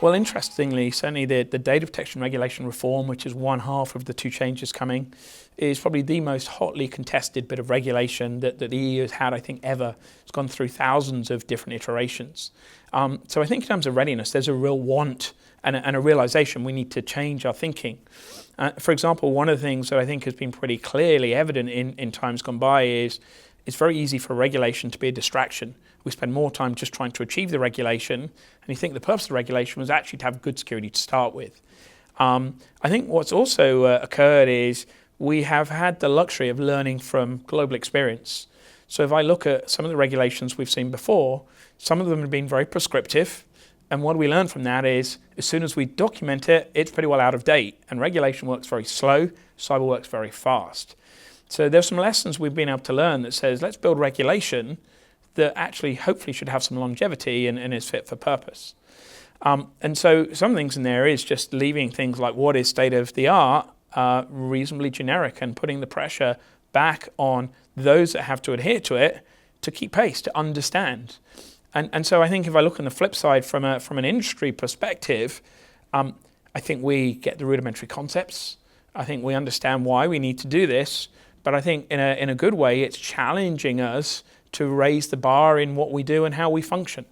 Well, interestingly, certainly the data protection regulation reform, which is one half of the two changes coming, is probably the most hotly contested bit of regulation that the EU has had, I think, ever. It's gone through thousands of different iterations. So I think in terms of readiness, there's a real want and a realization we need to change our thinking. For example, one of the things that I think has been pretty clearly evident in times gone by is it's very easy for regulation to be a distraction. We spend more time just trying to achieve the regulation, and you think the purpose of the regulation was actually to have good security to start with. I think what's also occurred is we have had the luxury of learning from global experience. So if I look at some of the regulations we've seen before, some of them have been very prescriptive, and what we learn from that is as soon as we document it, it's pretty well out of date, and regulation works very slow, cyber works very fast. So there's some lessons we've been able to learn that says let's build regulation that actually hopefully should have some longevity and is fit for purpose. And so some things in there is just leaving things like what is state of the art reasonably generic and putting the pressure back on those that have to adhere to it to keep pace, to understand. And so I think if I look on the flip side from an industry perspective, I think we get the rudimentary concepts. I think we understand why we need to do this, but I think in a good way it's challenging us to raise the bar in what we do and how we function.